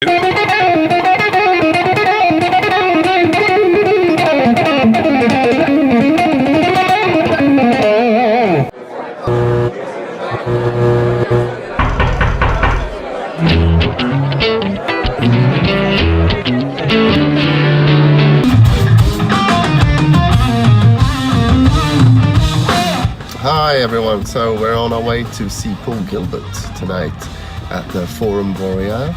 Hi everyone, so we're on our way to see Paul Gilbert tonight at the Forum Boreal.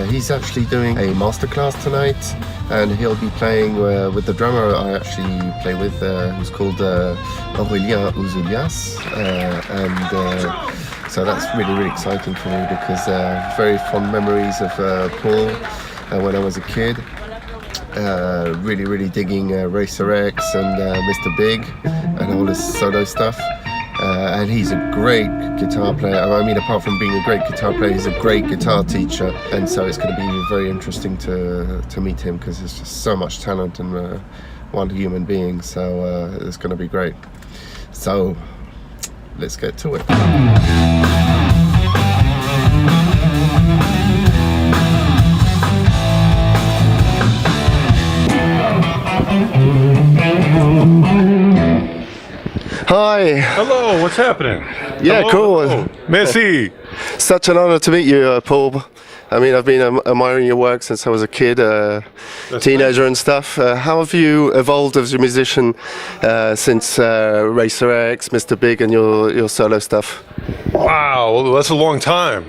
He's actually doing a masterclass tonight, and he'll be playing with the drummer I actually play with, who's called Aurélie Ouzoulias, so that's really exciting for me because very fond memories of Paul when I was a kid. Really digging Racer X and Mr. Big and all his solo stuff, and he's a great guitar player. I mean, apart from being a great guitar player, he's a great guitar teacher, and so it's going to be very interesting to meet him because there's just so much talent in one human being, so it's going to be great. So let's get to it. Hi. Hello, what's happening? Yeah, hello, cool. Hello. Merci. Such an honor to meet you, Paul. I mean, I've been admiring your work since I was a kid, teenager nice. And stuff. How have you evolved as a musician since Racer X, Mr. Big, and your solo stuff? Wow, well, that's a long time.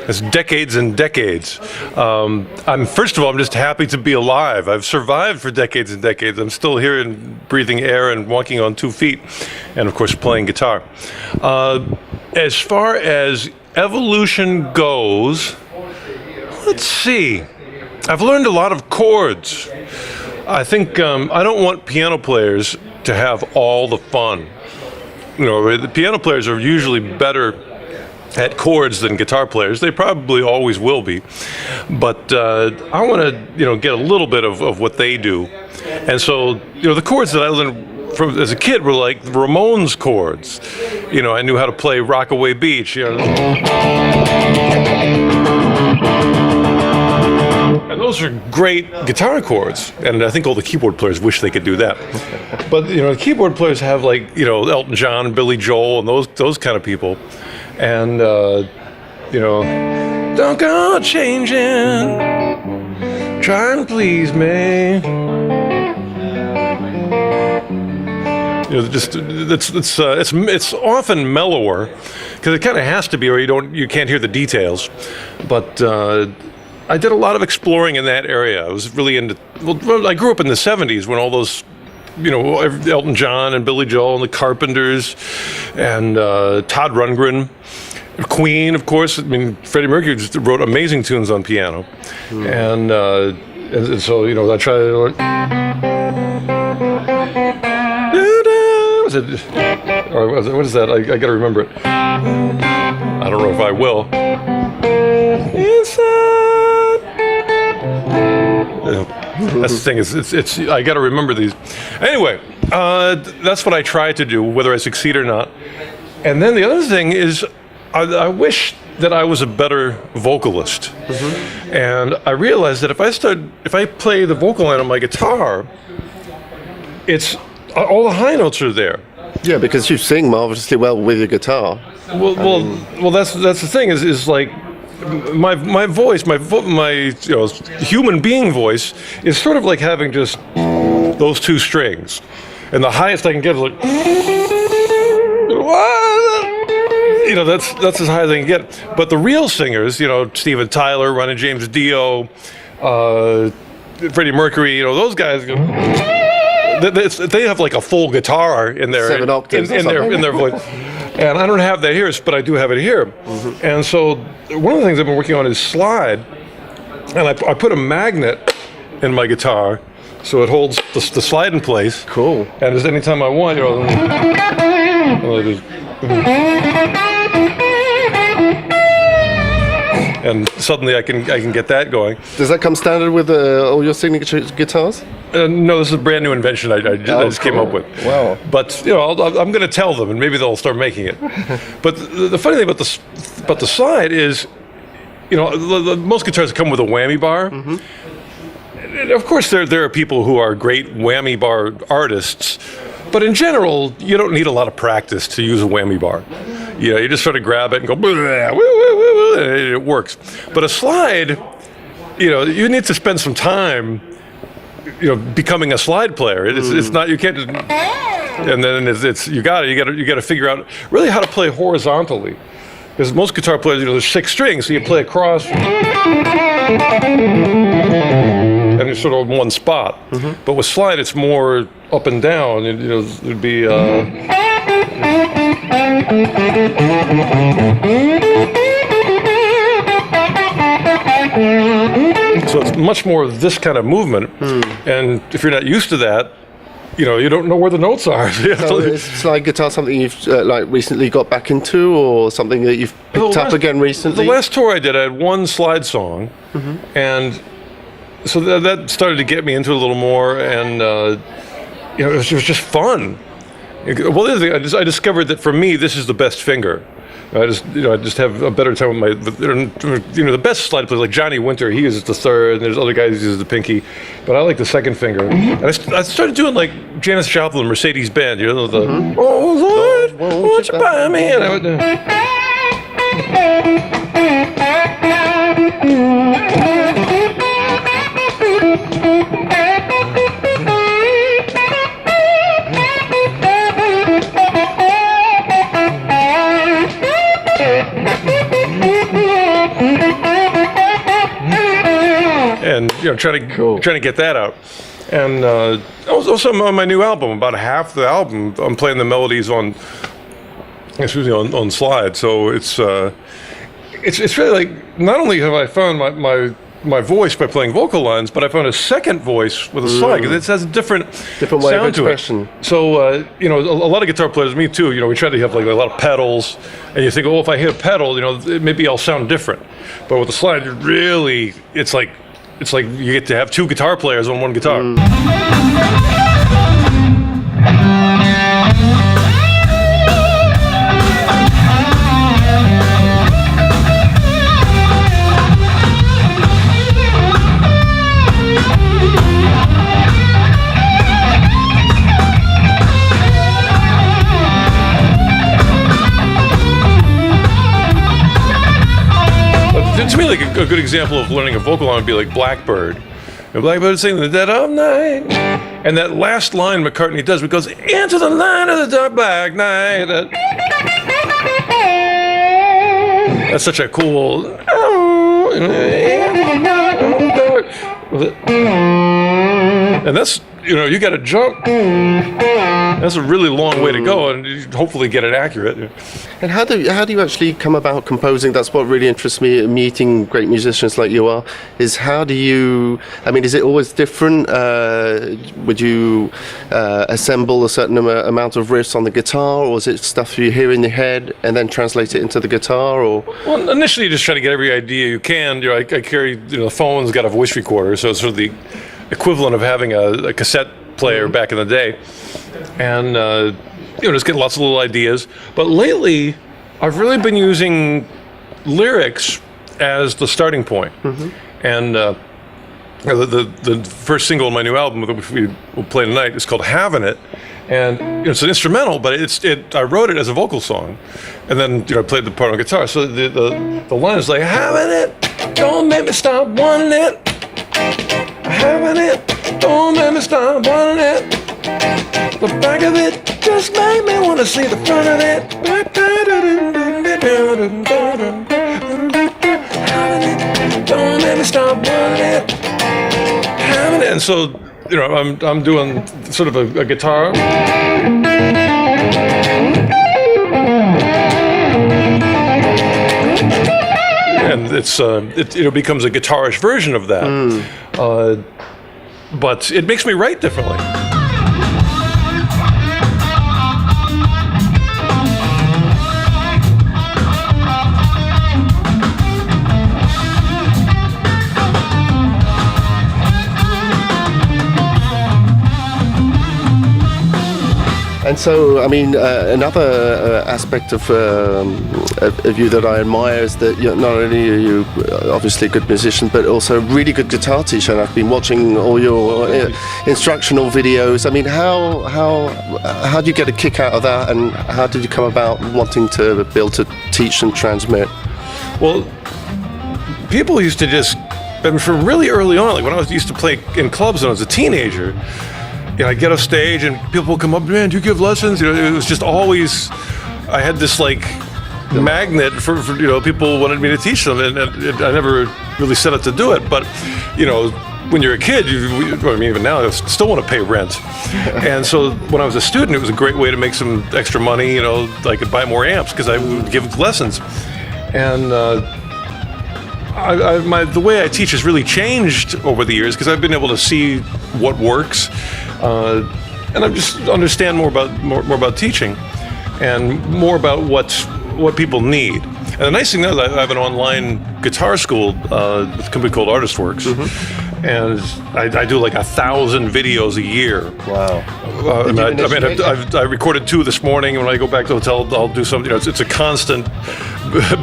It's decades and decades. First of all, I'm just happy to be alive. I've survived for decades and decades. I'm still here and breathing air and walking on 2 feet, and of course playing guitar. As far as evolution goes, let's see. I've learned a lot of chords. I think I don't want piano players to have all the fun. You know, the piano players are usually better at chords than guitar players. They probably always will be, but I want to get a little bit of what they do. And so the chords that I learned from as a kid were like the Ramones chords. I knew how to play Rockaway Beach, and those are great guitar chords, and I think all the keyboard players wish they could do that. But the keyboard players have like Elton John and Billy Joel and those kind of people. And don't go changing, trying to please me. It's often mellower because it kind of has to be, or you can't hear the details. But I did a lot of exploring in that area. I was really into. Well, I grew up in the '70s when all those. Elton John and Billy Joel and the Carpenters and Todd Rundgren, Queen, of course. I mean, Freddie Mercury just wrote amazing tunes on piano, and so I try to learn. What is that? I got to remember it. I don't know if I will. That's the thing. It's I got to remember these. Anyway, that's what I try to do, whether I succeed or not. And then the other thing is, I wish that I was a better vocalist. Mm-hmm. And I realized that if I play the vocal line on my guitar, it's all the high notes are there. Yeah, because you sing marvelously well with your guitar. Well, that's the thing. Is like. My voice, my human being voice is sort of like having just those two strings, and the highest I can get is like, that's as high as I can get. But the real singers, Steven Tyler, Ronnie James Dio, Freddie Mercury, those guys, they have like a full guitar in their 7 octaves in their voice. And I don't have that here, but I do have it here. Mm-hmm. And so one of the things I've been working on is slide. And I put a magnet in my guitar so it holds the slide in place. Cool. And as anytime I want, and suddenly I can get that going. Does that come standard with all your signature guitars? No, this is a brand new invention I just came up with. Wow. But I'm going to tell them, and maybe they'll start making it. But the funny thing about the slide is, most guitars come with a whammy bar. And of course, there are people who are great whammy bar artists, but in general, you don't need a lot of practice to use a whammy bar. You just sort of grab it and go, and it works. But a slide, you need to spend some time, becoming a slide player. It's not, you can't just, and then you got to figure out really how to play horizontally. Because most guitar players, there's 6 strings, so you play across, and it's sort of one spot. But with slide, it's more up and down. It'd be. So it's much more of this kind of movement, and if you're not used to that, you don't know where the notes are. So is slide guitar something you've recently got back into, or something that you've picked up again recently? The last tour I did, I had one slide song, and so that started to get me into it a little more, and it was just fun. Well, the other thing, I discovered that for me, this is the best finger. I just have a better time with the best slide players, like Johnny Winter, he uses the third, and there's other guys who use the pinky, but I like the second finger. And I started doing like Janis Joplin, Mercedes-Benz, the oh Lord, won't you buy me? And I would, and trying to get that out. And also on my new album, about half the album, I'm playing the melodies on slide. So it's really like, not only have I found my voice by playing vocal lines, but I found a second voice with a slide, because it has a different way sound of expression. To it. So a lot of guitar players, me too, we try to have like a lot of pedals, and you think, if I hit a pedal, maybe I'll sound different. But with the slide, it's like you get to have 2 guitar players on one guitar. To me, like a good example of learning a vocal line would be like Blackbird. And Blackbird singing the dead of night, and that last line McCartney does, because into the line of the dark black night. That's such a cool. And that's, you got to jump. That's a really long way to go, and you hopefully get it accurate. And how do you actually come about composing? That's what really interests me, meeting great musicians like you are, is how do you, is it always different? Would you assemble a certain amount of riffs on the guitar, or is it stuff you hear in your head and then translate it into the guitar? Or Well, initially you just try to get every idea you can. I carry, the phone's got a voice recorder, so it's sort of the equivalent of having a cassette player back in the day, and just get lots of little ideas. But lately, I've really been using lyrics as the starting point. And the first single in my new album, which we will play tonight, is called "Having It," and it's an instrumental, but I wrote it as a vocal song, and then I played the part on guitar. So the line is like, "Having it, don't make me stop wanting it. Having it, don't make me stop wanting it. The back of it just made me want to see the front of it. Having it, don't make me stop wanting it. Having it." And so, I'm doing sort of a guitar. And it becomes a guitarish version of that. But it makes me write differently. And so, I mean, another aspect of you that I admire is that not only are you obviously a good musician, but also a really good guitar teacher. And I've been watching all your instructional videos. I mean, how do you get a kick out of that, and how did you come about wanting to be able to teach and transmit? Well, people used to just, and from really early on, like when I used to play in clubs when I was a teenager, I'd get off stage and people would come up, man, do you give lessons? It was just always, I had this like magnet for people wanted me to teach them, and I never really set out to do it. But, when you're a kid, I mean, even now, I still want to pay rent. And so when I was a student, it was a great way to make some extra money. I could buy more amps because I would give lessons. And the way I teach has really changed over the years because I've been able to see what works, and I just understand more about teaching, and more about what people need. And the nice thing now is I have an online guitar school with a company called ArtistWorks, and I do like 1,000 videos a year. Wow! I recorded 2 this morning, and when I go back to the hotel, I'll do something. It's a constant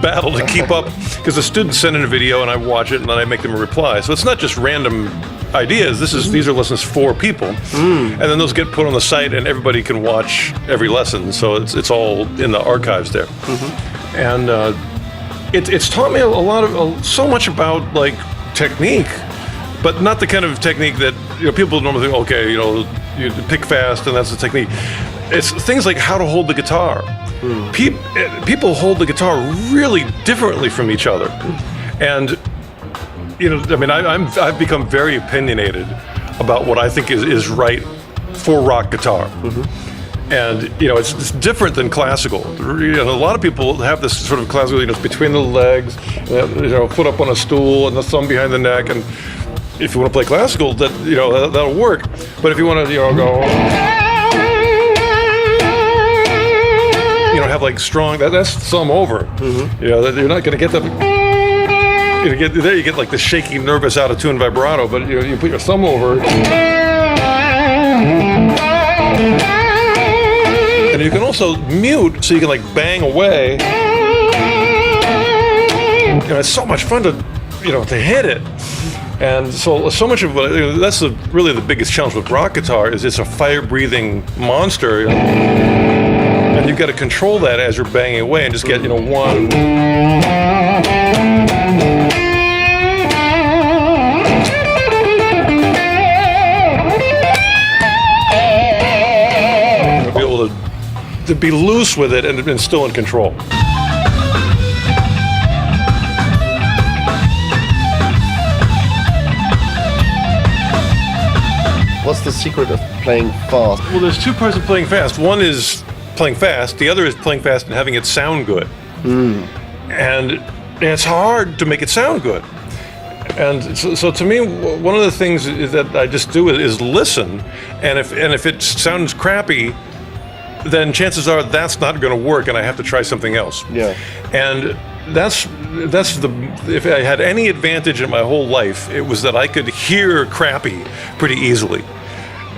battle to keep up because the students send in a video, and I watch it, and then I make them a reply. So it's not just random ideas. These are lessons for people, and then those get put on the site, and everybody can watch every lesson. So it's all in the archives there, and it's taught me so much about like technique, but not the kind of technique that people normally think. Okay, you pick fast, and that's the technique. It's things like how to hold the guitar. People hold the guitar really differently from each other, and I've become very opinionated about what I think is right for rock guitar. And it's different than classical. A lot of people have this sort of classical, it's between the legs, foot up on a stool and the thumb behind the neck. And if you want to play classical, that'll work. But if you want to go, have like strong, that's thumb over. You're not going to get the. You get like the shaky, nervous, out of tune vibrato, but you put your thumb over. And you can also mute, so you can like bang away. It's so much fun to hit it. And so much of that's really the biggest challenge with rock guitar is it's a fire-breathing monster, and you've got to control that as you're banging away and just get one. Be able to be loose with it and still in control. What's the secret of playing fast? Well, there's 2 parts of playing fast. One is playing fast. The other is playing fast and having it sound good. And it's hard to make it sound good. And so to me, one of the things that I just do is listen. And if it sounds crappy, then chances are that's not going to work, and I have to try something else. Yeah. And if I had any advantage in my whole life, it was that I could hear crappy pretty easily,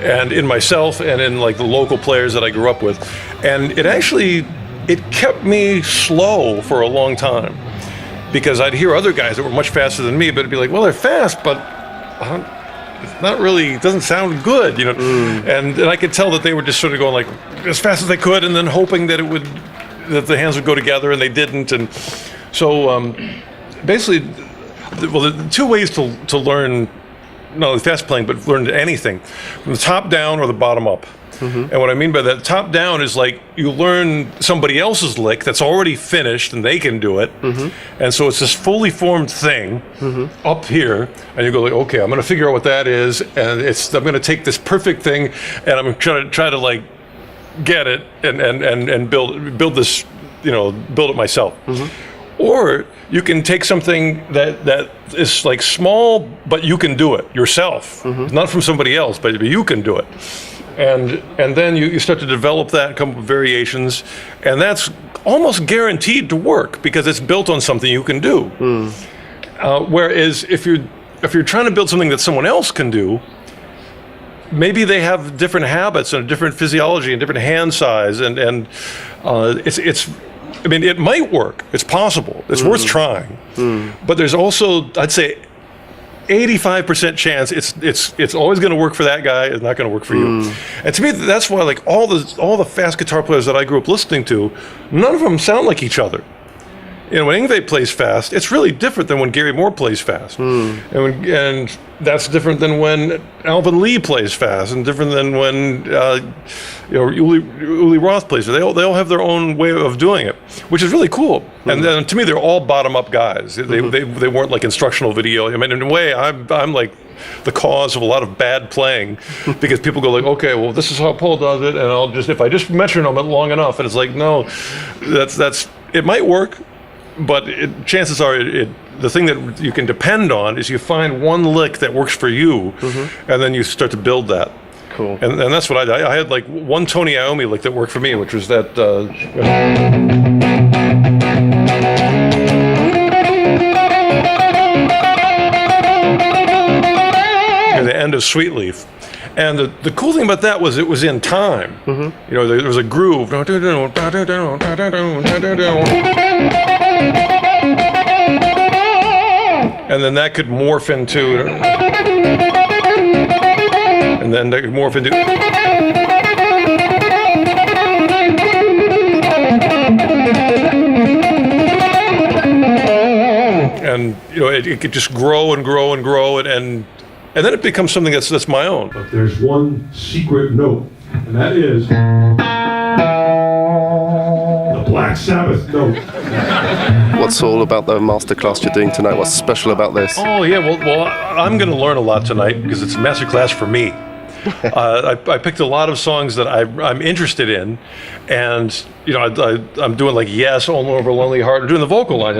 and in myself and in like the local players that I grew up with, and it kept me slow for a long time because I'd hear other guys that were much faster than me, but it'd be like, well, they're fast, but it's not really, it doesn't sound good, and I could tell that they were just sort of going like as fast as they could, and then hoping that that the hands would go together, and they didn't. And so basically, the 2 ways to learn not only fast playing but learn anything, from the top down or the bottom up. And what I mean by that, top down is like you learn somebody else's lick that's already finished and they can do it, and so it's this fully formed thing up here, and you go like, okay, I'm going to figure out what that is, and I'm going to take this perfect thing, and I'm going to try to like get it and build this, build it myself. Or you can take something that is like small, but you can do it yourself, not from somebody else, but you can do it. And then you start to develop that, come up with variations, and that's almost guaranteed to work because it's built on something you can do. Whereas if you're trying to build something that someone else can do, maybe they have different habits and a different physiology and different hand size, and it's. I mean, it might work. It's possible. It's worth trying. But there's also, I'd say, 85% chance it's always going to work for that guy. It's not going to work for you. And to me, that's why, like, all the fast guitar players that I grew up listening to, none of them sound like each other. You know, when Yngwie plays fast, it's really different than when Gary Moore plays fast, and that's different than when Alvin Lee plays fast, and different than when Uli Roth plays. They all have their own way of doing it, which is really cool. And then to me, they're all bottom-up guys. They weren't like instructional video. I mean, in a way, I'm like the cause of a lot of bad playing, because people go like, okay, well, this is how Paul does it, and if I just metronome it long enough, and it's like, no, that's it might work. But chances are, the thing that you can depend on is you find one lick that works for you, and then you start to build that. Cool. And that's what I had, like, one Tony Iommi lick that worked for me, which was that. At the end of Sweet Leaf. And the cool thing about that was it was in time. You know, there was a groove. And then that could morph into, and then that could morph into, and you know, it could just grow and grow and grow, and then it becomes something that's my own. But there's one secret note, and that is the Black Sabbath note. What's all about the masterclass you're doing tonight? What's special about this? Oh yeah, well, I'm going to learn a lot tonight because it's a masterclass for me. I picked a lot of songs that I'm interested in, and you know, I'm doing like Yes, Only Over a Lonely Heart. I'm doing the vocal line.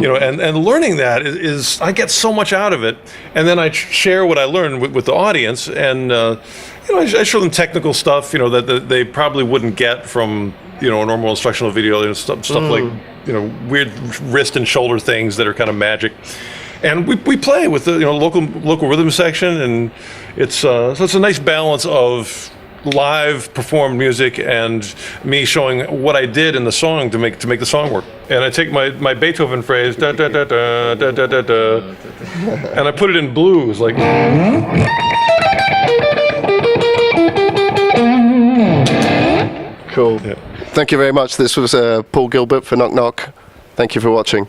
You know, and learning that is I get so much out of it, and then I share what I learned with the audience, and you know, I show them technical stuff, you know, that they probably wouldn't get from, you know, a normal instructional video, you know, stuff like, you know, weird wrist and shoulder things that are kind of magic, and we play with the, you know, local rhythm section, and it's so it's a nice balance of live performed music and me showing what I did in the song to make the song work. And I take my Beethoven phrase, da da da da da da da da, and I put it in blues, like. Cool. Yeah. Thank you very much. This was Paul Gilbert for Knock Knock. Thank you for watching.